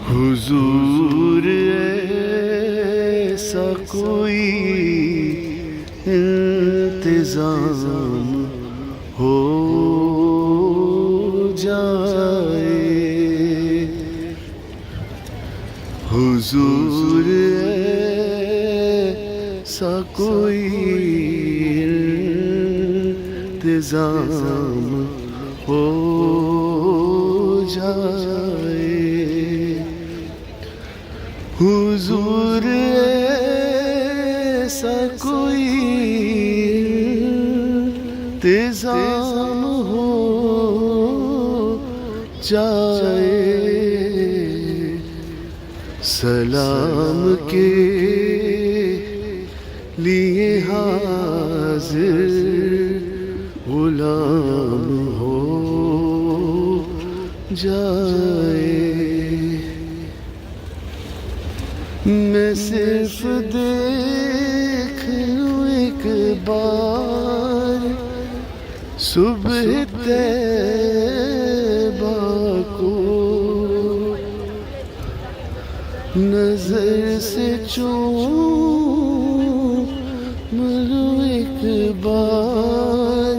حضور ایسا کوئی انتظام ہو جائے، حضور ایسا کوئی انتظام ہو جائے، حضور ایسا کوئی انتظام ہو جائے، سلام کے لیے حاضر غلام ہو جائے، میں صرف دیکھ لوں ایک بار صبح طیبہ کو، نظر سے چوم لوں ایک بار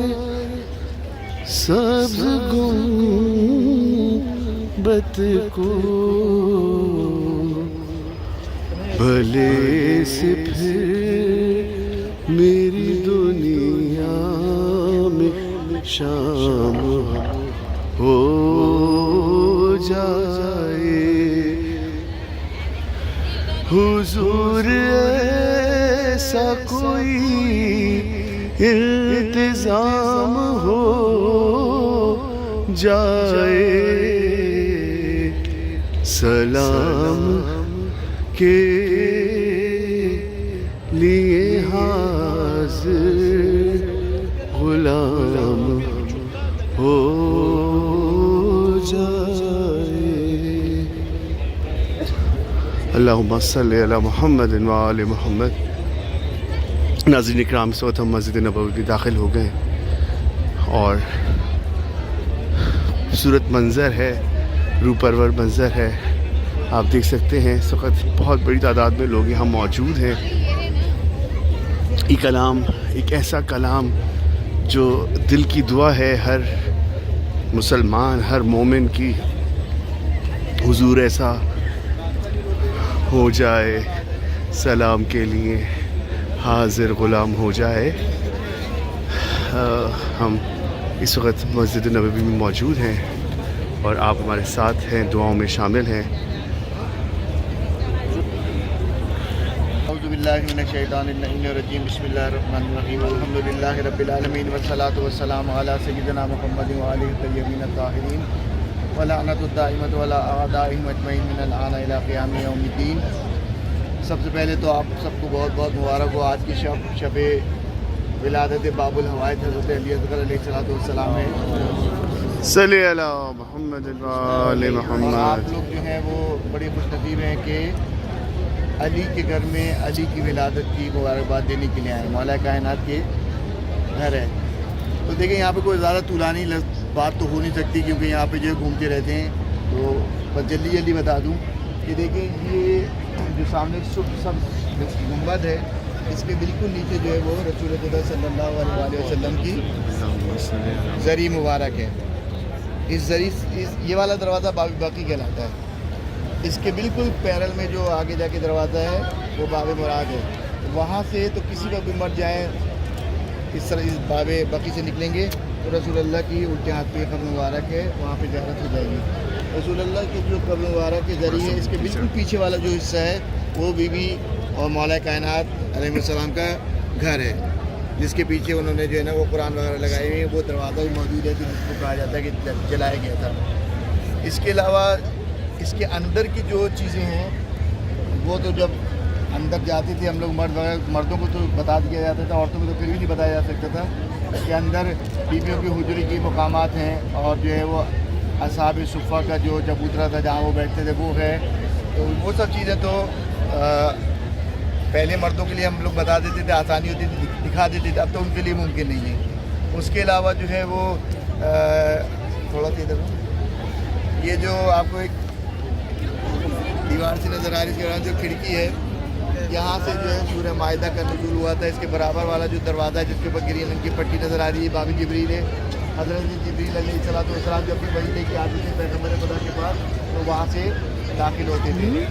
سبز گنبد کو، بھلے سے پھر میری دنیا میں شام ہو جائے، حضور ایسا کوئی انتظام ہو جائے، سلام کے لیے حاضر غلام ہو جائے۔ اللہم صلی علی محمد و آل محمد۔ ناظرین اکرام، اس وقت ہم مسجد نبوی میں داخل ہو گئے اور خوبصورت منظر ہے، روح پرور منظر ہے، آپ دیکھ سکتے ہیں اس وقت بہت بڑی تعداد میں لوگ یہاں موجود ہیں۔ یہ کلام ایک ایسا کلام جو دل کی دعا ہے ہر مسلمان، ہر مومن کی، حضور ایسا ہو جائے، سلام کے لیے حاضر غلام ہو جائے۔ ہم اس وقت مسجد نبوی میں موجود ہیں اور آپ ہمارے ساتھ ہیں، دعاؤں میں شامل ہیں۔ اعوذ باللہ من الشیطان اللعین الرجیم، بسم اللہ الرحمن الرحیم، الحمدللہ رب العالمین والصلاة والسلام علی سیدنا محمد وآلہ الطیبین الطاہرین ولعنۃ الدائمۃ علی اعدائہم اجمعین من الآن الی قیام یوم الدین۔ سب سے پہلے تو آپ سب کو بہت بہت مبارک ہو، آج کی شب ولادت باب الہوائد حضرت علی اصغر علیہ السلام ہے۔ صلی علی محمد و آل محمد۔ آپ لوگ جو ہیں وہ بڑی خوش نصیب ہیں کہ علی کے گھر میں علی کی ولادت کی مبارکباد دینے کے لیے آئے، مولا کائنات کے گھر ہے۔ تو دیکھیں یہاں پہ کوئی زیادہ طولانی بات تو ہو نہیں سکتی کیونکہ یہاں پہ جو گھومتے رہتے ہیں، تو بس جلدی بتا دوں کہ دیکھیں یہ جو سامنے سب گنبد ہے، اس کے بالکل نیچے جو ہے وہ رسول خدا صلی اللہ علیہ وسلم کی زری مبارک ہے۔ اس زری یہ والا دروازہ باب باقی کہلاتا ہے، اس کے بالکل پیرل میں جو آگے جا کے دروازہ ہے وہ باب مراد ہے۔ وہاں سے تو کسی کا بھی مر جائیں اس طرح اس باب باقی سے نکلیں گے تو رسول اللہ کی الٹے ہاتھ پہ قبر مبارک ہے، وہاں پہ زیارت ہو جائے گی۔ رسول اللہ کی جو قبر مبارک کے ذریعے اس کے بالکل پیچھے والا جو حصہ ہے وہ بی بی اور مولا کائنات علیہ السلام کا گھر ہے، جس کے پیچھے انہوں نے جو ہے نا وہ قرآن وغیرہ لگائے ہوئے ہیں، وہ دروازہ بھی موجود ہے جس کو کہا جاتا ہے کہ جلایا گیا تھا۔ اس کے علاوہ اس کے اندر کی جو چیزیں ہیں وہ تو جب اندر جاتے تھے ہم لوگ مردوں کو تو بتا دیا جاتا تھا، عورتوں کو تو پھر بھی نہیں بتایا جا سکتا تھا کہ اندر بیویوں کی حجرے کی مقامات ہیں، اور جو ہے وہ اصحاب صفہ کا جو چبوترا تھا جہاں وہ بیٹھتے تھے وہ ہے۔ تو وہ سب چیزیں تو پہلے مردوں کے لیے ہم لوگ بتا دیتے تھے، آسانی ہوتی تھی، دکھا دیتے تھے، اب تو ان کے لیے ممکن نہیں ہے۔ اس کے علاوہ جو ہے وہ تھوڑا سا ادھر یہ جو آپ کو ایک دیوار سے نظر آ رہی ہے. اس کے بعد جو کھڑکی ہے یہاں سے جو ہے سورہ مائدہ کا نزول ہوا تھا. اس کے برابر والا جو دروازہ ہے جس کے اوپر گرین رنگ کی پٹی نظر آ رہی ہے باب جبریل ہے. حضرت جبریل علیہ السلام جب بھی وحی لے کے آتے تھے پیغمبر خدا کے پاس تو وہاں سے داخل ہوتے تھے.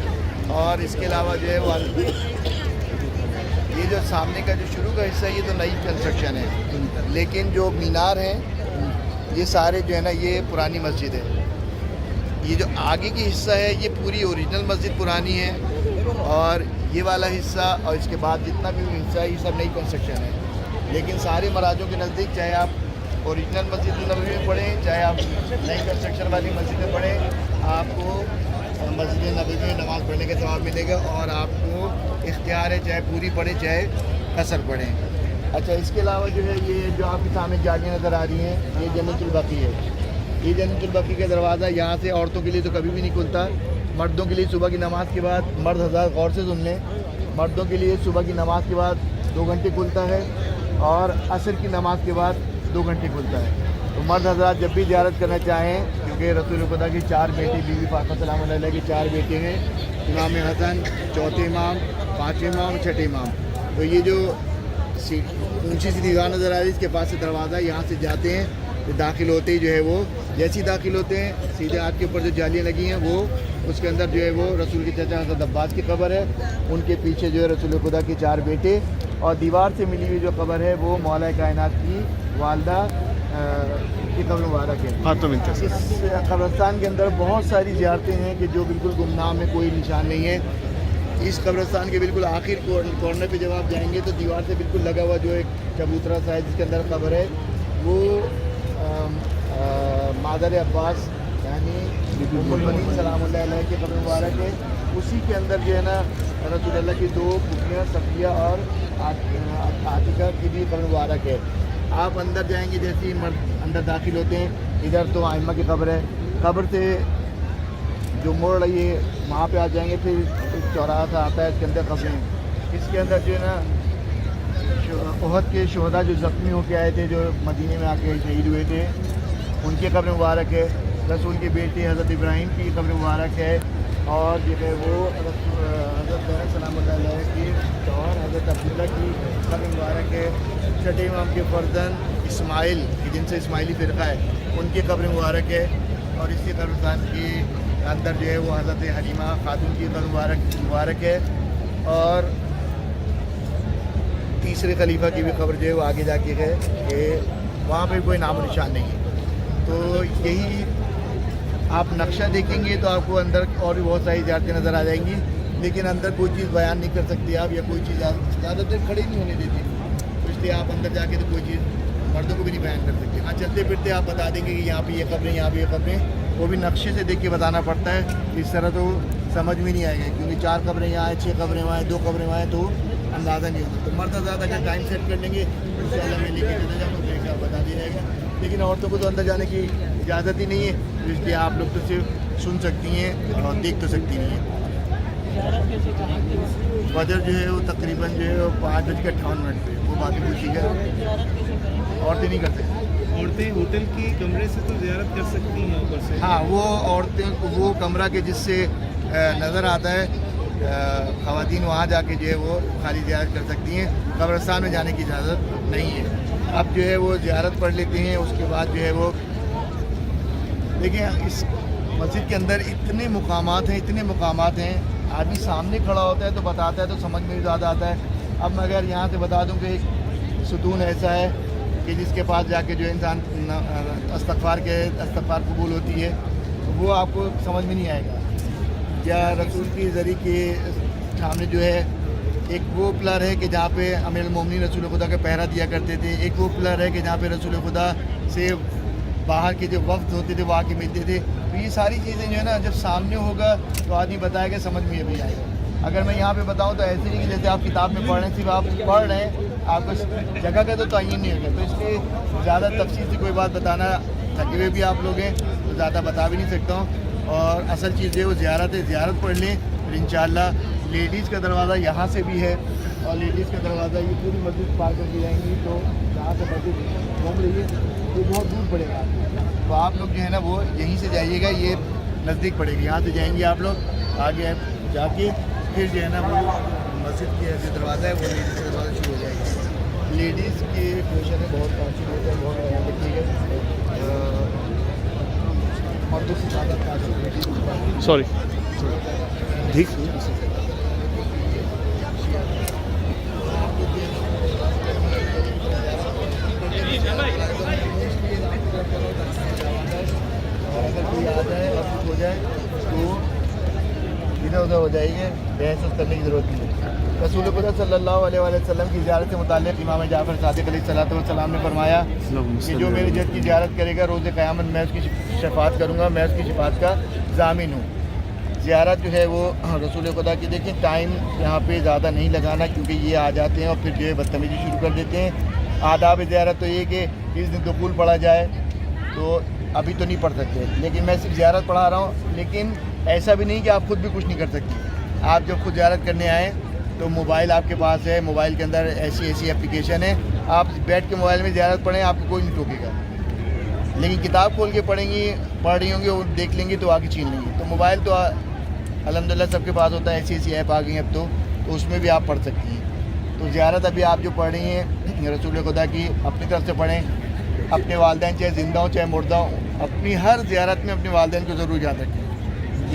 اور اس کے علاوہ جو ہے یہ جو سامنے کا جو شروع کا حصہ ہے یہ تو نئی کنسٹرکشن ہے, لیکن جو مینار ہیں یہ سارے جو ہے نا یہ پرانی مسجد ہے. یہ جو آگے کی حصہ ہے یہ پوری اوریجنل مسجد پرانی ہے, اور یہ والا حصہ اور اس کے بعد جتنا بھی حصہ ہے یہ سب نئی کنسٹرکشن ہے. لیکن سارے مراجوں کے نزدیک چاہے آپ اوریجنل مسجد نبوی میں پڑھیں چاہے آپ نئی کنسٹرکشن والی مسجد میں پڑھیں, آپ کو مسجد نبوی میں نماز پڑھنے کا ثواب ملے گا, اور آپ کو اختیار ہے چاہے پوری پڑھیں چاہے قصر پڑھیں. اچھا, اس کے علاوہ جو ہے یہ جو آپ کے سامنے جالیاں نظر آ رہی ہیں یہ جنت البقیع ہے. یہ جنت البقیع کا دروازہ یہاں سے عورتوں کے لیے تو کبھی بھی نہیں کھلتا. مردوں کے لیے صبح کی نماز کے بعد, مرد حضرات غور سے سن لیں, مردوں کے لیے صبح کی نماز کے بعد 2 گھنٹے کھلتا ہے اور عصر کی نماز کے بعد 2 گھنٹے کھلتا ہے. تو مرد حضرات جب بھی زیارت کرنا چاہیں, کیونکہ رسول خدا کی 4 بیٹے بیوی فاطمہ سلام اللہ علیہ کے 4 بیٹے ہیں, امام حسن, چوتھے امام, 5ویں امام, 6ٹھے امام. تو یہ جو اونچی سی دیوار نظر آ رہی ہے اس کے پاس سے دروازہ, یہاں سے جاتے ہیں داخل ہوتے ہی جو ہے وہ جیسے ہی داخل ہوتے ہیں سیدھے ہاتھ کے اوپر جو جالیاں لگی ہیں وہ اس کے اندر جو ہے وہ رسول کے چچا حضرت عباس کی قبر ہے. ان کے پیچھے جو ہے رسول خدا کے 4 بیٹے, اور دیوار سے ملی ہوئی جو قبر ہے وہ مولا کائنات کی والدہ کی قبر مبارک ہے. اس قبرستان کے اندر بہت ساری زیارتیں ہیں کہ جو بالکل گمنام ہے, کوئی نشان نہیں ہے. اس قبرستان کے بالکل آخر کارنر پہ جب آپ جائیں گے تو دیوار سے بالکل لگا ہوا جو ایک چبوترا سا ہے جس کے اندر قبر ہے, وہ مادر عباس یعنی ام المؤمنین سلام اللہ علیہ کی قبر مبارک ہے. اسی کے اندر جو ہے نا رسول اللہ کی 2 پھوپھیاں صفیہ اور عاتقہ کی بھی قبر مبارک ہے. آپ اندر جائیں گے جیسے ہی مرد اندر داخل ہوتے ہیں ادھر تو ائمہ کی قبر ہے, قبر سے جو موڑ رہی ہے وہاں پہ آ جائیں گے, پھر چوراہا سا آتا ہے اس کے اندر قبریں ہیں. اس کے اندر جو ہے نا احد کے شہداء جو زخمی ہو کے آئے تھے, جو مدینے میں آ کے شہید ہوئے تھے, ان کی قبر مبارک ہے. رسول کے بیٹے حضرت ابراہیم کی قبر مبارک ہے, اور جو ہے وہ حضرت زینب سلام اللہ علیہ کی اور حضرت عبداللہ کی قبر مبارک ہے. 6ٹھے امام کے فرزند اسماعیل جن سے اسماعیلی فرقہ ہے ان کی قبر مبارک ہے. اور اسی قبرستان کے اندر جو ہے وہ حضرت حلیمہ خاتون کی قبر مبارک ہے, اور تیسرے خلیفہ کی بھی قبر جو ہے وہ آگے جا کے ہے کہ وہاں پہ کوئی نام و نشان نہیں ہے. تو یہی آپ نقشہ دیکھیں گے تو آپ کو اندر اور بھی بہت ساری زیارتیں نظر آ جائیں گی, لیکن اندر کوئی چیز بیان نہیں کر سکتے آپ, یا کوئی چیز زیادہ دیر کھڑی نہیں ہونے دیتی, تو اس لیے آپ اندر جا کے تو کوئی چیز مردوں کو بھی نہیں بیان کر سکتے. ہاں چلتے پھرتے آپ بتا دیں گے کہ یہاں پہ یہ قبریں, یہاں پہ یہ قبریں, وہ بھی نقشے سے دیکھ کے بتانا پڑتا ہے. اس طرح تو سمجھ میں نہیں آئے گا, کیونکہ 4 قبریں یہاں ہیں, 6 قبریں وہاں ہیں, 2 قبریں وہاں ہیں, تو اندازہ نہیں ہوتا. تو مرد حضرات اگر ٹائم سیٹ کر لیں گے ان شاء اللہ میں لے کے چلے جاؤں گا, بتا دیا جائے گا. لیکن عورتوں کو تو اندر جانے کی اجازت ہی نہیں ہے, تو اس لیے آپ لوگ تو صرف سن سکتی ہیں اور دیکھ تو سکتی نہیں ہیں. فجر جو ہے وہ تقریباً جو ہے وہ 5:58 پہ, وہ باقی پوچھی گیا, عورتیں نہیں کر سکتی. عورتیں ہوٹل کی کمرے سے تو زیارت کر سکتی ہیں اوپر سے. ہاں, وہ عورتیں وہ کمرہ کے جس سے نظر آتا ہے, خواتین وہاں جا کے جو ہے وہ خالی زیارت کر سکتی ہیں, قبرستان میں جانے کی اجازت نہیں ہے. اب جو ہے وہ زیارت پڑھ لیتے ہیں, اس کے بعد جو ہے وہ دیکھیں اس مسجد کے اندر اتنے مقامات ہیں, آدمی سامنے کھڑا ہوتا ہے تو بتاتا ہے تو سمجھ میں بھی زیادہ آتا ہے. اب میں اگر یہاں سے بتا دوں کہ ایک ستون ایسا ہے کہ جس کے پاس جا کے جو انسان استغفار قبول ہوتی ہے, وہ آپ کو سمجھ میں نہیں آئے گا. یا رسول کی ذریعے کے سامنے جو ہے ایک وہ پلر ہے کہ جہاں پہ امیر المومنین رسول خدا کا پہرا دیا کرتے تھے, ایک وہ پلر ہے کہ جہاں پہ رسول خدا سے باہر کے جو وفد ہوتے تھے وہ آ کے ملتے تھے. تو یہ ساری چیزیں جو ہے نا جب سامنے ہوگا تو آدمی بتائے گا, سمجھ میں بھی آئے گا. اگر میں یہاں پہ بتاؤں تو ایسے نہیں کہ جیسے آپ کتاب میں پڑھ رہے ہیں, صرف آپ پڑھ رہے ہیں, آپ کو جگہ کا تو تعین نہیں ہوگا. تو اس لیے زیادہ تفصیل سے کوئی بات بتانا, تھکے ہوئے بھی آپ لوگ ہیں تو زیادہ بتا بھی نہیں سکتا ہوں. اور اصل چیز جو ہے وہ زیارت پڑھ لیں. پھر انشاءاللہ لیڈیز کا دروازہ یہاں سے بھی ہے, اور لیڈیز کا دروازہ یہ پوری مسجد پار کر کے جائیں گی تو جہاں سے مسجد گھوم رہی ہے وہ بہت دور پڑے گا. تو آپ لوگ جو ہے نا وہ یہیں سے جائیے گا, یہ نزدیک پڑے گا. یہاں سے جائیں گے آپ لوگ, آگے جا کے پھر جو ہے نا وہ مسجد کے جو دروازہ ہے وہ لیڈیز کا دروازہ شروع ہو جائے گا. لیڈیز کے پوشن ہے بہت تاثر ہوتا ہے, بہت یہاں پہ ٹھیک ہے. مردوں سے زیادہ تاثر لیڈیز ہوتا ہے. سوری ٹھیک. اور اگر کوئی آ جائے اور کچھ ہو جائے تو ادھر ادھر ہو جائے گی, بحث کرنے کی ضرورت نہیں ہے. رسول خدا صلی اللہ علیہ وسلم کی زیارت سے متعلق امام جعفر صادق علیہ السلام نے فرمایا کہ جو میری جد کی زیارت کرے گا روز قیامت میں اس کی شفاعت کروں گا, میں اس کی شفاعت کا ضامن ہوں. زیارت جو ہے وہ رسول خدا کی, دیکھیں ٹائم یہاں پہ زیادہ نہیں لگانا کیونکہ یہ آ جاتے ہیں اور پھر جو ہے بدتمیزی شروع کر دیتے ہیں. آداب زیارت تو یہ کہ اس دن دخول پڑھا جائے, تو ابھی تو نہیں پڑھ سکتے, لیکن میں صرف زیارت پڑھا رہا ہوں. لیکن ایسا بھی نہیں کہ آپ خود بھی کچھ نہیں کر سکتے. آپ جب خود زیارت کرنے آئیں تو موبائل آپ کے پاس ہے, موبائل کے اندر ایسی اپلیکیشن ہے, آپ بیٹھ کے موبائل میں زیارت پڑھیں, آپ کو کوئی نہیں ٹوکے گا. لیکن کتاب کھول کے پڑھ رہی ہوں گی اور دیکھ لیں گی تو آگے چھین لیں گی. تو موبائل تو الحمدللہ سب کے پاس ہوتا ہے, ایسی ایپ آ گئی ہیں اب تو اس میں بھی آپ پڑھ سکتی ہیں. تو زیارت ابھی آپ جو پڑھ رہی ہیں رسول خدا کی, اپنی طرف سے پڑھیں. اپنے والدین چاہے زندہ ہوں چاہے مردہ ہوں, اپنی ہر زیارت میں اپنے والدین کو ضرور یاد رکھیں,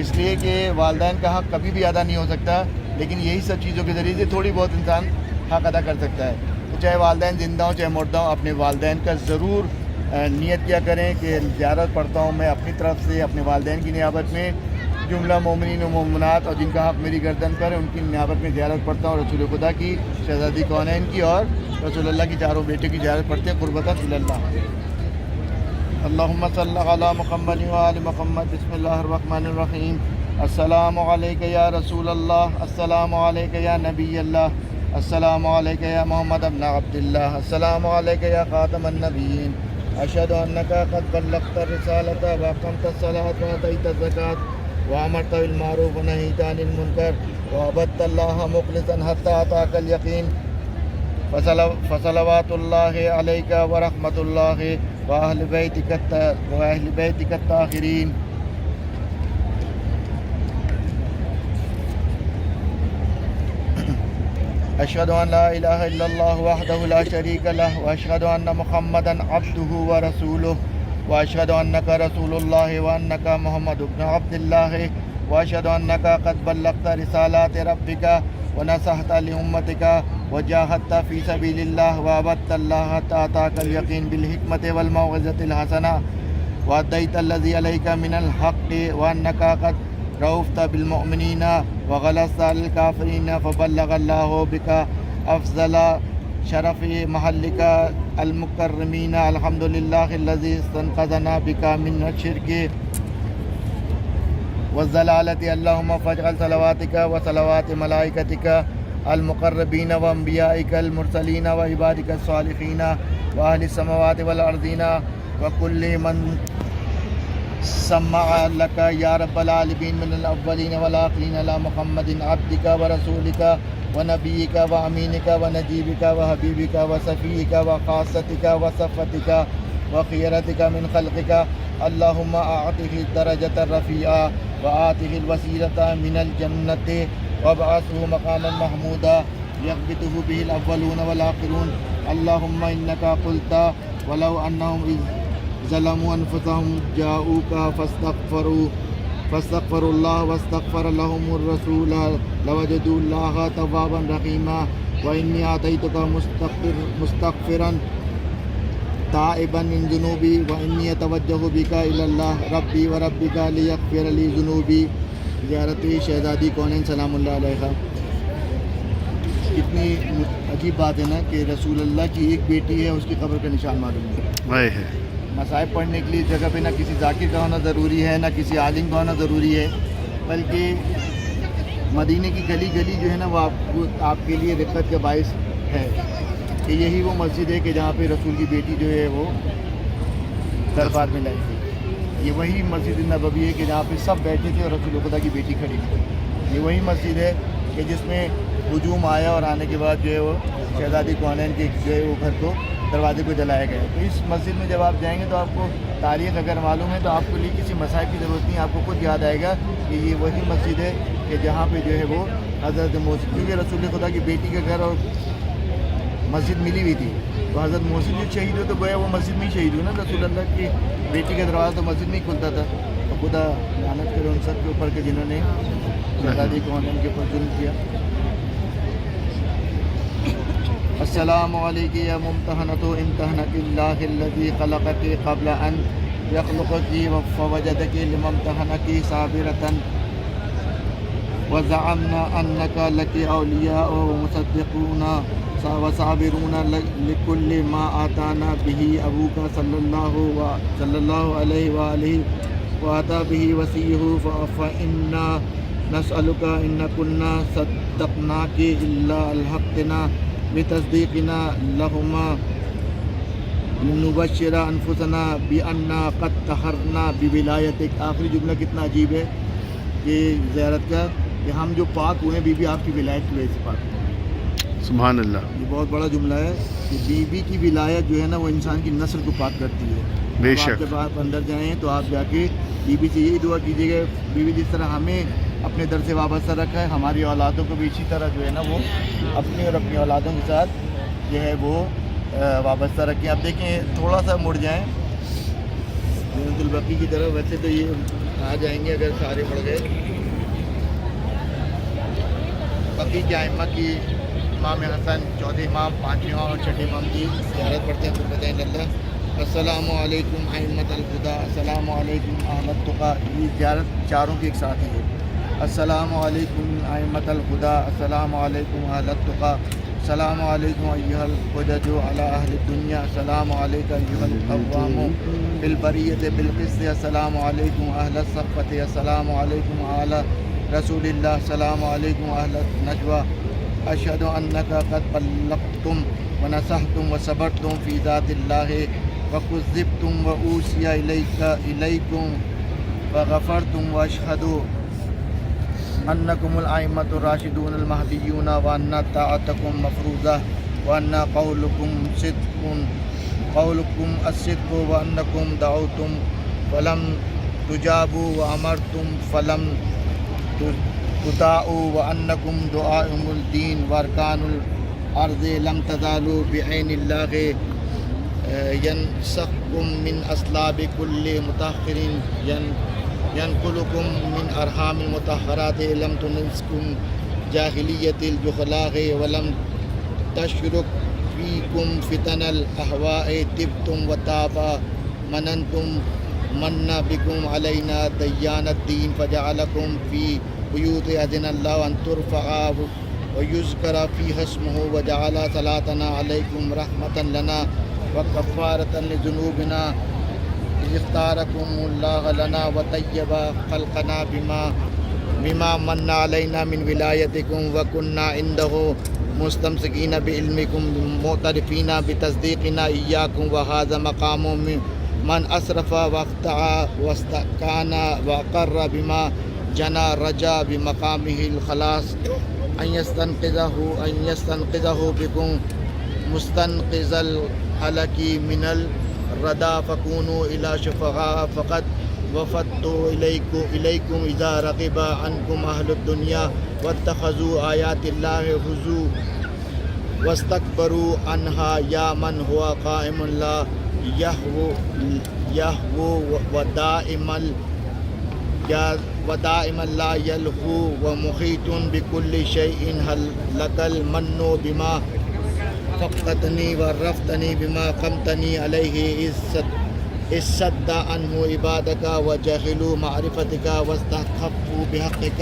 اس لیے کہ والدین کا حق کبھی بھی ادا نہیں ہو سکتا, لیکن یہی سب چیزوں کے ذریعے سے تھوڑی بہت انسان حق ادا کر سکتا ہے. تو چاہے والدین زندہ ہوں چاہے مردہ ہوں, اپنے والدین کا ضرور نیت کیا کریں کہ زیارت پڑھتا ہوں میں اپنی طرف سے اپنے والدین کی نیابت میں. جملہ مومنین و مومنات اور جن کا حق میری گردن پر ہے ان کی نیابت میں زیارت پڑھتا ہوں, رسول خدا کی, شہزادی کونین کی اور رسول اللہ کی چاروں بیٹے کی زیارت پڑھتے ہیں قربتاً صلی اللہ. اللہم صلی علی محمد و آل محمد. بسم اللہ الرحمن الرحیم. السلام علیکہ یا رسول اللہ, السلام علیکہ یا نبی اللہ, السلام علیکہ یا محمد ابن عبداللہ, السلام علیکہ یا خاتم النبیین. اشہد انک قد بلغت الرسالۃ واقمت الصلاۃ وآتیت الزکاۃ وامرت بالمعروف ونہیت عن المنکر وعبدت اللہ مخلصا حتی اتاک الیقین. فصلوات اللہ علیک ورحمۃ اللہ واہل بیتک الطاہرین. اشہد ان لا الہ الا اللہ وحدہ لا شریک لہ واشہد ان محمدا عبدہ ورسولہ واشہد انک رسول اللہ وانک محمد بن عبد اللہ واشہد انک قد بلغت رسالات ربک ونصحت لامتک وجاہدت فی سبیل اللہ وعبدت اللہ حتی اتاک الیقین بالحکمۃ والموعظۃ الحسنہ وادیت الذی علیک من الحق وانک قد رؤفت بالمؤمنین وغلظت علی الکافرین فبلغ اللہ بک افضل شرف محلک المکرمین. الحمدللہ الذی استنقذنا بک من الشرک والضلالۃ. اللہم فاجعل صلواتک وصلوات ملائکتک المقربین وانبیائک المرسلین وعبادک الصالحین واہل السماوات والارضین وکل من سمع لك یا رب العالمین من الاولین والآخرین علی محمد عبدک ورسولک ونبیک وامینک ونجیبک وحبیبک وصفیک وخاصتک وصفتک وخیرتک من خلقک. اللہم اعطہ الدرجۃ الرفیعہ وآتہ الوسیلۃ من الجنۃ وابعثہ مقاما محمودا یغبطہ بہ الاولون والآخرون. اللہم انک قلت ولو انہم ظلموا انفسهم جاءوك فاستغفروا الله واستغفر لهم الرسول لوجدوا الله توابا رحيما. واني اتيتك مستغفرا تائبا من ذنوبي واني اتوجه بك الى الله ربي وربك ليغفر لي ذنوبي. زیارت شہزادی کونین سلام اللہ علیہ. کتنی عجیب بات ہے نا کہ رسول اللہ کی ایک بیٹی ہے, اس کی قبر کا نشان معلوم ہے. مصائب پڑھنے کے لیے جگہ پہ نہ کسی ذاکر کا ہونا ضروری ہے نہ کسی عالم کا ہونا ضروری ہے, بلکہ مدینے کی گلی گلی جو ہے نا وہ آپ کے لیے رفت کا باعث ہے کہ یہی وہ مسجد ہے کہ جہاں پہ رسول کی بیٹی جو ہے وہ دربار میں لائی تھی. یہ وہی مسجد نبوی ہے کہ جہاں پہ سب بیٹھے تھے اور رسول خدا کی بیٹی کھڑی تھی. یہ وہی مسجد ہے کہ جس میں ہجوم آیا اور آنے کے بعد جو ہے وہ شہزادی کونین کے جو ہے وہ گھر کو دروازے کو جلایا گیا ہے۔ تو اس مسجد میں جب آپ جائیں گے تو آپ کو تاریخ اگر معلوم ہے تو آپ کو لیے کسی مصائب کی ضرورت نہیں، آپ کو خود یاد آئے گا کہ یہ وہی مسجد ہے کہ جہاں پہ جو ہے وہ حضرت موسی، کیونکہ رسول خدا کی بیٹی کا گھر اور مسجد ملی ہوئی تھی، تو حضرت موسی جو شہید ہوئے تو گویا وہ مسجد میں ہی شہید ہوئے نا، رسول اللہ کی بیٹی کا دروازہ تو مسجد میں ہی کھلتا تھا۔ تو خدا لعنت کرے ان سب کے اوپر کہ جنہوں نے شہزادی کو ان کے اوپر ظلم کیا۔ السلام علیکم یا ممتحنۃ امتحنک اللہ الذی خلقک قبل ان یخلقک فوجدک لممتحنک صابرۃ وزعمنا انک لک اولیاء ومصدقون وصابرون لکل ما آتانا به ابوک صلی اللہ علیہ وآلہ وآتا به وصیہ فإنا نسألک ان كنا صدقناک الا الحقنا بتصدیقنا لہما لنبشر انفسنا بأننا قد طہرنا بولایتک۔ آخری جملہ کتنا عجیب ہے کہ زیارت کا، کہ ہم جو پاک ہوئے ہیں بی بی آپ کی ولایت کی وجہ سے پاک ہوئے۔ سبحان اللہ، یہ بہت بڑا جملہ ہے کہ بی بی کی ولایت جو ہے نا وہ انسان کی نسل کو پاک کرتی ہے۔ بے اب آپ شک۔ جب آپ اندر جائیں تو آپ جا کے بی بی سے یہی دعا کیجیے گا، بی بی جس طرح ہمیں اپنے در سے وابستہ رکھا ہے، ہماری اولادوں کو بھی اسی طرح جو ہے نا وہ اپنی اور اپنی اولادوں کے ساتھ جو ہے وہ وابستہ رکھیں۔ اب دیکھیں تھوڑا سا مڑ جائیں جنت البقیع کی طرف، ویسے تو یہ آ جائیں گے اگر سارے مڑ گئے۔ بقیع کے ائمہ کی امام حسن چوتھے امام، پانچویں امام اور چھٹے امام کی زیارت پڑھتے ہیں قربت عین اللہ۔ السلام علیکم ائمۃ الہدیٰ، السلام علیکم اہل التقیٰ، یہ زیارت چاروں کی ایک ساتھ ہی ہے۔ السلام علیکم ائمۃ الہدیٰ، السلام علیکم اہل التقیٰ، السلام علیکم ایھا الحجج علی اہل الدنیا، السلام علیکم ایھا القوام بالبریۃ بالقسط، السلام علیکم اہل الصفۃ، السلام علیکم اہل رسول اللہ، السلام علیکم اہل النجوى، اشہد انک قد بلغتم ونصحتم وصبرتم فی ذات اللہ وکذبتم واوصی الیکم وغفرتم، واشہد انکم الائمۃ الراشدون المہدیون وان طاعتکم مفروضہ وان قولکم الصدق وانکم دعوتم فلم تجابوا وامرتم فلم تطاعوا وانکم دعائم الدین وارکان الارض لم تزالوا بعین اللہ ینسخکم من اصلاب کل مطہر ینقلکم من ارحام المطہرات لم تنسکم جاہلیت الجخلاء ولم تشرک فیکم فتن الاہواء طبتم وطاب مننتم من بکم علینا دیان الدین فجعلکم فی بیوت اذن اللہ ان ترفع ویذکر فیہا اسمہ وجعل صلاتنا علیکم رحمتا لنا وکفارتا لذنوبنا اختارکم اللہ لنا وطیب خلقنا بما من علینا من ولایتکم وکننا عنده مستمسکین بعلمکم معترفین بتصدیقنا ایاکم وہذا مقام من اسرف واخطأ واستکان واقر بما جنا رجا بمقامہ الخلاص ان یستنقذہ بکم مستنقذ الحلق من الردى فكونوا إلى شفعاء فقد وفدت إليكم إذا رغب عنكم أهل الدنيا واتخذوا آيات الله هزوا واستكبروا عنها يا من هو قائم لا يهوو ودائما لا يلهو ومحيط بكل شيء هل لك المن بما فقتنی ورفتنی بما قمتنی علیہ اذ صد عنہ عبادک وجہلوا معرفتک واستخفوا بحقک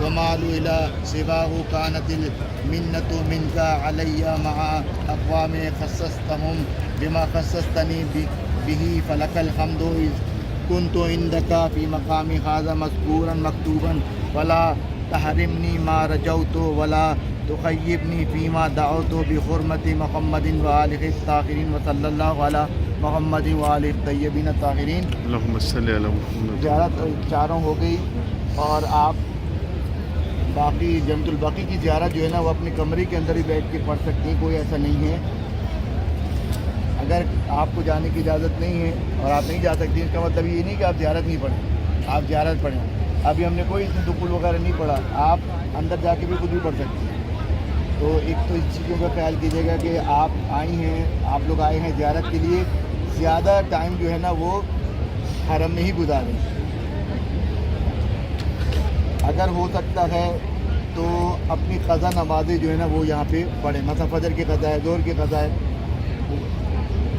ومالوا الی سواہ کانت المنۃ منک علی مع اقوام خصصتہم بما خصصتنی بہ فلک الحمد اذ کنت عندک فی مقام ھذا مذکورا مکتوبا ولا تحرمنی ما رجوت ولا تخیبنی فیما دعوت بحرمت محمد وآلہ الطاہرین وصلی اللہ علی محمد وآلہ الطیبین الطاہرین۔ اللہم صلی علی محمد۔ زیارت چاروں ہو گئی، اور آپ باقی جنت البقیع کی زیارت جو ہے نا وہ اپنے کمرے کے اندر ہی بیٹھ کے پڑھ سکتی ہیں، کوئی ایسا نہیں ہے اگر آپ کو جانے کی اجازت نہیں ہے اور آپ نہیں جا سکتی، اس کا مطلب یہ نہیں کہ آپ زیارت نہیں پڑھیں، آپ زیارت پڑھیں. ابھی ہم نے کوئی اس میں دخول وغیرہ نہیں پڑھا، آپ اندر جا کے بھی خود بھی پڑھ سکتے ہیں. تو ایک تو اس چیزوں کا خیال کیجیے گا کہ آپ آئی ہیں، آپ لوگ آئے ہیں زیارت کے لیے، زیادہ ٹائم جو ہے نا وہ حرم میں ہی گزاریں. اگر ہو سکتا ہے تو اپنی قضا نمازیں جو ہے نا وہ یہاں پہ پڑھیں. مثلا فجر کی قضا ہے، ظہر کی قضا ہے.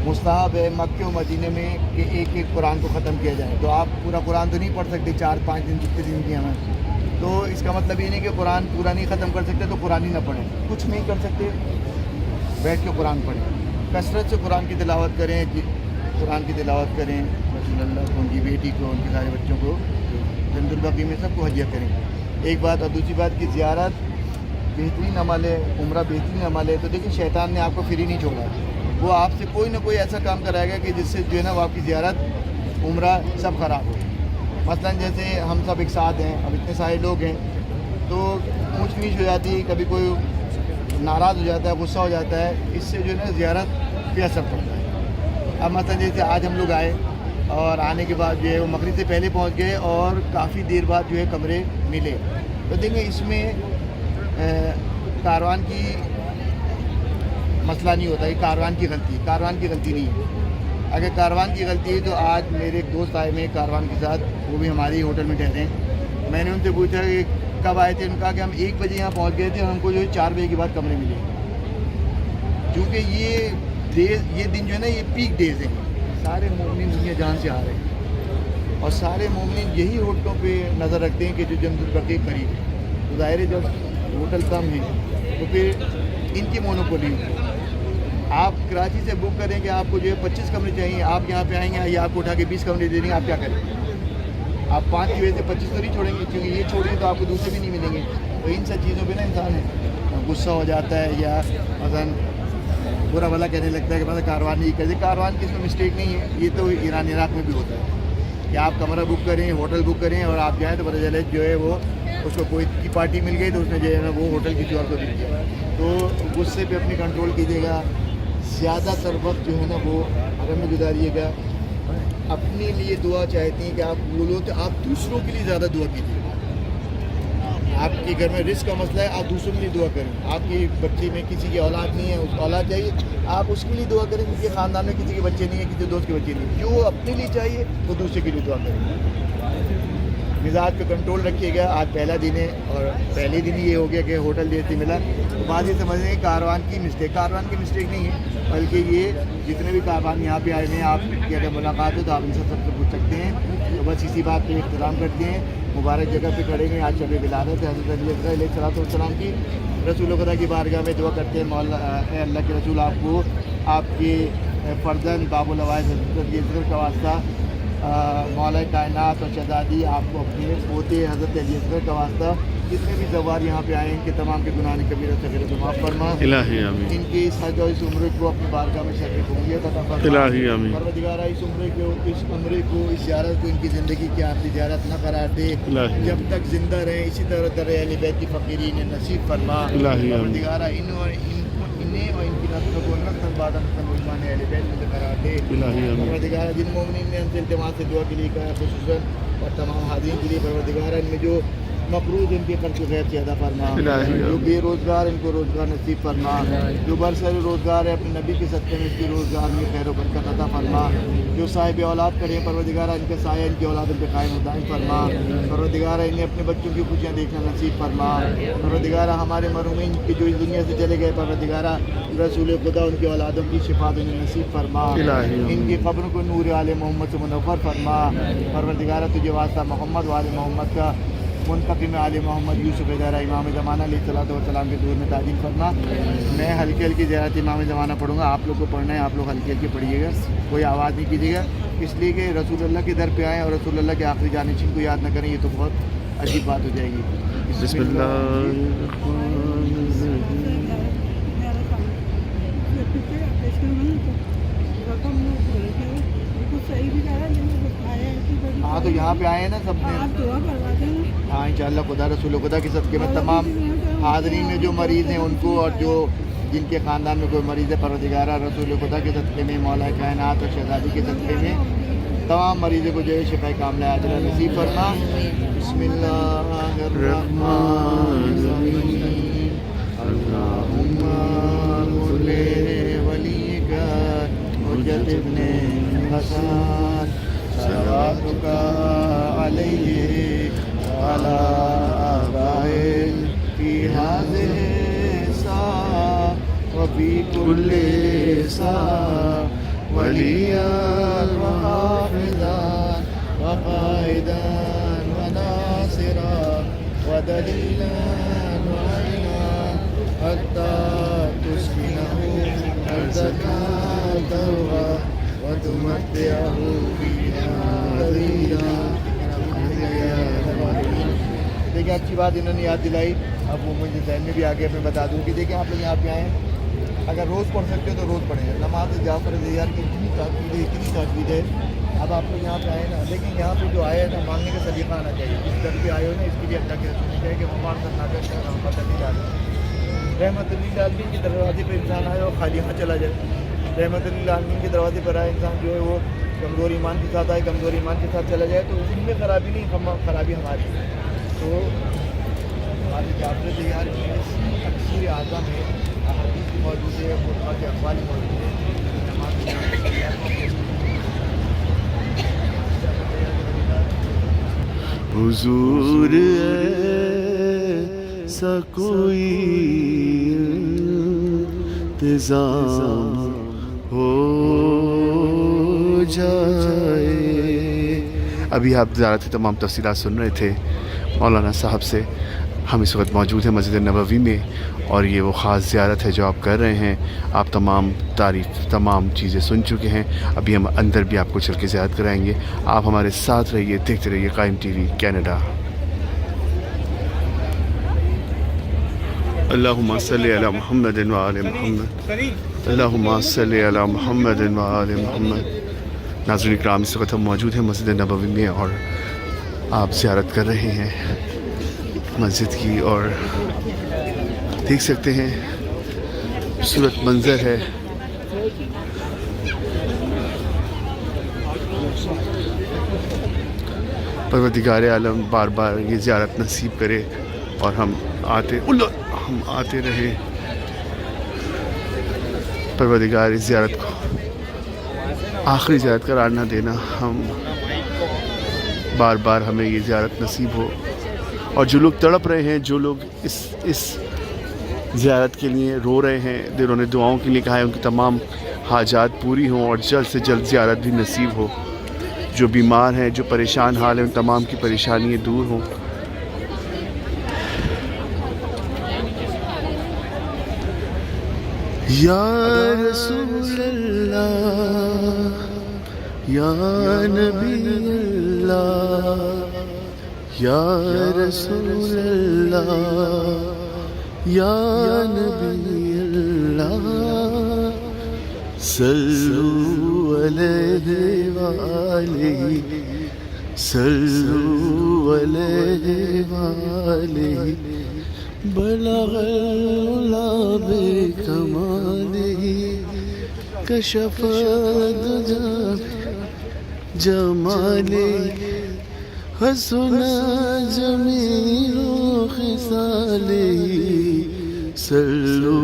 مستحب ہے مکہ و مدینے میں کہ ایک ایک قرآن کو ختم کیا جائے. تو آپ پورا قرآن تو نہیں پڑھ سکتے 4-5 دن جتنے دن کی ہمیں. تو اس کا مطلب یہ نہیں کہ قرآن پورا نہیں ختم کر سکتے تو قرآن ہی نہ پڑھیں. کچھ نہیں کر سکتے بیٹھ کے قرآن پڑھیں. کثرت سے قرآن کی تلاوت کریں، قرآن کی تلاوت کریں. رسول اللہ کو، ان کی بیٹی کو، ان کے سارے بچوں کو جنت البقیع میں سب کو ہدیہ کریں. ایک بات. اور دوسری بات کہ زیارت بہترین عمل ہے، عمرہ بہترین عمل ہے. تو دیکھیں شیطان نے آپ کو فری نہیں چھوڑا، وہ آپ سے کوئی نہ کوئی ایسا کام کرائے گا کہ جس سے جو ہے نا وہ آپ کی زیارت عمرہ سب خراب ہو. مثلا جیسے ہم سب ایک ساتھ ہیں، اب اتنے سارے لوگ ہیں تو اونچ نیچ ہو جاتی ہے، کبھی کوئی ناراض ہو جاتا ہے، غصہ ہو جاتا ہے، اس سے جو ہے نا زیارت پہ اثر پڑتا ہے. اب مثلا جیسے آج ہم لوگ آئے اور آنے کے بعد جو ہے وہ مغرب سے پہلے پہنچ گئے اور کافی دیر بعد جو ہے کمرے ملے. تو دیکھیں اس میں کاروان کی مسئلہ نہیں ہوتا، یہ کاروان کی غلطی نہیں ہے. اگر کاروان کی غلطی ہے تو آج میرے ایک دوست آئے ہوئے کاروان کے ساتھ، وہ بھی ہمارے ہی ہوٹل میں ٹھہرے ہیں. میں نے ان سے پوچھا کہ کب آئے تھے، ان کہا کہ ہم 1 بجے یہاں پہنچ گئے تھے اور ہم کو جو ہے 4 بجے کے بعد کمرے ملے. کیونکہ یہ دن جو ہے نا یہ پیک ڈیز ہیں، سارے مومنین دنیا جہاں سے آ رہے ہیں اور سارے مومنین یہی ہوٹلوں پہ نظر رکھتے ہیں کہ جو جنت البقیع قریب ہے. تو ظاہر ہے جب ہوٹل کم ہیں تو پھر ان کی مونوپولی. آپ کراچی سے بک کریں کہ آپ کو جو ہے 25 کمرے چاہیے، آپ یہاں پہ آئیں گے یا آپ کو اٹھا کے 20 کمرے دے دیں گے، آپ کیا کریں گے؟ آپ 5 کی وجہ سے 25 تو نہیں چھوڑیں گے، کیونکہ یہ چھوڑیں تو آپ کو دوسرے بھی نہیں ملیں گے. تو ان سب چیزوں پہ نا انسان غصہ ہو جاتا ہے یا مثلا برا بھلا کہنے لگتا ہے کہ مثلا کاروان نہیں کرتے. کاروان کی اس میں مسٹیک نہیں ہے، یہ تو ایران عراق میں بھی ہوتا ہے کہ آپ کمرہ بک کریں، ہوٹل بک کریں اور آپ جائیں تو پتہ چلے جو ہے وہ اس کو کوئی کی پارٹی مل گئی تو اس نے جو ہے نا وہ ہوٹل کسی اور کو دے دیا. تو غصے پہ اپنی کنٹرول کیجیے گا. زیادہ تر وقت جو ہے نا وہ حرم میں گزاریے گا. اپنے لیے دعا چاہتی ہیں کہ آپ بولو تو آپ دوسروں کے لیے زیادہ دعا کیجیے. آپ کے گھر میں رزق کا مسئلہ ہے، آپ دوسروں کے لیے دعا کریں. آپ کی بچے میں کسی کی اولاد نہیں ہے، اس کو اولاد چاہیے، آپ اس کے لیے دعا کریں. کسی کے خاندان میں کسی کے بچے نہیں ہیں، کسی دوست کے بچے نہیں ہیں، جو اپنے لیے چاہیے وہ دوسرے کے لیے دعا کریں. مزاج پہ کنٹرول رکھیے گا. آج پہلا دن ہے اور پہلے دن یہ ہو گیا کہ ہوٹل جیسے ملا تو بعض یہ سمجھ رہے ہیں کاروان کی مسٹیک نہیں ہے، بلکہ یہ جتنے بھی کاروان یہاں پہ آئے ہوئے ہیں آپ کی اگر ملاقات ہو تو آپ ان سے پوچھ سکتے ہیں. تو بس اسی بات پہ احترام کرتے ہیں. مبارک جگہ پہ کھڑے ہیں. آج شب ولادت ہے حضرت علی اکبر علیہ الصلوۃ والسلام کی. رسول خدا کی بارگاہ میں دعا کرتے ہیں مولا اے اللہ کے رسول آپ کو آپ کے فرزند باب الوائد حضرت علی اکبر کا واسطہ، مولا کائنات اور شہزادی آپ کو اپنے پوتے حضرت علی اکبر کا واسطہ جتنے بھی زوار یہاں پہ آئے ہیں ان کے تمام کے گناہ کبیرہ صغیرہ کو معاف فرما. الہی آمین. ان کی اس حج اور اس عمرے کو اپنی بارگاہ میں شرف قبولیت عطا فرما. الہی آمین. پروردگارہ اس عمرے کو اس زیارت کو ان کی زندگی کی آخری زیارت نہ قرار دے. الہی. جب تک زندہ رہیں اسی طرح در اہل بیت کی فقیرین نصیب فرما. الہی آمین. پروردگارہ انہیں اور ان کی نسل کو نسل بعد نسل مسلمان اہل بیت میں قرار دے. الہی آمین. پروردگارہ جن مومنین نے ہم سے التماس سے دعا کے لیے کہا خصوصاً اور تمام حاضرین کے لیے پروردگارہ ان میں جو مقروض ان کے قرض و غیر سے ادا فرما. جو بے روزگار ان کو روزگار نصیب فرما. جو برسر روزگار ہے اپنے نبی کے صدقے میں اس کے روزگار میں خیر و برکت عطا فرما. جو صاحب اولاد کرے پروردگارہ ان کا سایہ ان کی اولاد ان پہ قائم و دائم فرما. پروردگارہ انہیں اپنے بچوں کی خوشیاں دیکھنا نصیب فرما. پروردگارہ ہمارے مرحومین کی جو اس دنیا سے چلے گئے پروردگارہ رسول خدا ان کی اولادوں کی شفاعت انہیں نصیب فرما. ان کی قبروں کو نور آل محمد سے منور فرما. پروردگارہ تجھے واسطہ محمد و آل محمد کا منتقم آل محمد یوسف ادارہ امام زمانہ علیہ الصلوۃ والسلام کے دور میں تعظیم فرما. میں ہلکی ہلکی زیارت امام زمانہ پڑھوں گا، آپ لوگ کو پڑھنا ہے، آپ لوگ ہلکی ہلکی پڑھیے گا، کوئی آواز نہیں کیجیے گا، اس لیے کہ رسول اللہ کے در پہ آئیں اور رسول اللہ کے آخری جانشین کو یاد نہ کریں، یہ تو بہت عجیب بات ہو جائے گی. بسم اللہ. ہاں تو یہاں پہ آئے ہیں نا سب نے. ہاں انشاءاللہ خدا رسول خدا کے صدقے میں تمام حاضرین میں جو مریض ہیں ان کو اور جو جن کے خاندان میں کوئی مریض ہے پروردگارہ رسول خدا کے صدقے میں مولا کائنات اور شہزادی کے صدقے میں تمام مریضوں کو جو ہے شفا کاملہ عاجلہ نصیب فرما. بسم اللہ الرحمن الرحیم. اللہم صلی ولیک حجت ابن حسن صلواتک علیہ وعلی آبائہ فی ہذہ الساعہ وفی کل ساعہ ولیاً وحافظاً وقائداً وناصراً ودلیلاً وعینا حتی تسکنہ ارضک طوعا وتمتعہ فیہا طویلا. دیکھیں اچھی بات انہوں نے یاد دلائی. اب وہ مجھے ذہن میں بھی آگے میں بتا دوں کہ دیکھیں آپ لوگ یہاں پہ آئیں, اگر روز پڑھ سکتے ہو تو روز پڑھیں. نماز جعفر زیار کی اتنی تاکید ہے. اب آپ لوگ یہاں پہ آئے نا, لیکن یہاں پہ جو آئے ہیں نا مانگنے کا سلیقہ آنا چاہیے. جس در پہ آئے ہو نا اس کے لیے اللہ کے رسول نے کہا کہ ممان کرنا چاہتے ہیں رحمت علی عالمین. رحمت علی عالمین کے دروازے پہ انسان آئے اور خالی ہاں چلا جائے. رحمت علی عالمین کے دروازے پر آئے انسان جو ہے وہ کمزور ایمان کے ساتھ آئے, کمزور ایمان کے ساتھ چلا جائے, تو ان میں خرابی نہیں, خرابی ہماری ہے. تو ہمارے جعفر زیار کی تفسیر اعظم ہے, احادیث موجود ہے, خطبہ کے اقوال موجود ہے. حضور ایسا کوئی انتظام ہو جائے. ابھی آپ زیارت تمام تفصیلات سن رہے تھے مولانا صاحب سے. ہم اس وقت موجود ہیں مسجد نبوی میں, اور یہ وہ خاص زیارت ہے جو آپ کر رہے ہیں. آپ تمام تعریف تمام چیزیں سن چکے ہیں. ابھی ہم اندر بھی آپ کو چل کے زیارت کرائیں گے. آپ ہمارے ساتھ رہیے, دیکھتے رہیے قائم ٹی وی کینیڈا. اللہم صلی علی محمد وآل محمد. اللہم صلی علی محمد وآل محمد. ناظرین اکرام, اس وقت ہم موجود ہیں مسجد نبوی میں اور آپ زیارت کر رہے ہیں مسجد کی, اور دیکھ سکتے ہیں خوبصورت منظر ہے. پروردگار عالم بار بار یہ زیارت نصیب کرے اور ہم آتے رہے. پروردگار اس زیارت کو آخری زیارت قرار نہ دینا. ہم بار بار ہمیں یہ زیارت نصیب ہو, اور جو لوگ تڑپ رہے ہیں, جو لوگ اس زیارت کے لیے رو رہے ہیں, جنہوں نے دعاؤں کے لیے کہا ہے, ان کی تمام حاجات پوری ہوں اور جلد سے جلد زیارت بھی نصیب ہو. جو بیمار ہیں, جو پریشان حال ہیں, ان تمام کی پریشانیاں دور ہوں. یا رسول اللہ, یا نبی اللہ, یا رسول اللہ, یا نبی اللہ, صلو علیہ وآلہ, صلو علیہ وآلہ, بلغ العلا بکمالہ, کشف الدجى جمالہ, حسن جمیل خصالہ, صلو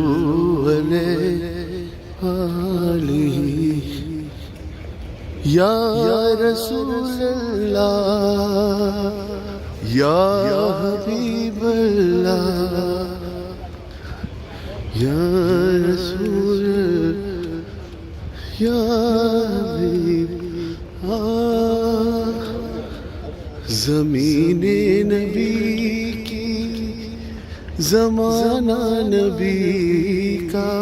علیہ وآلہ. یا رسول اللہ, یا حبیب اللہ, یا رسول اللہ, یا حبیب. زمین نبی کی, زمانہ نبی کا,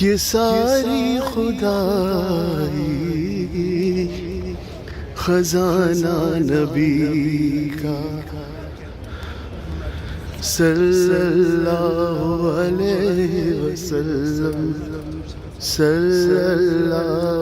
یہ ساری خدائی خزانہ نبی کا. صلی اللہ علیہ وسلم, صلی اللہ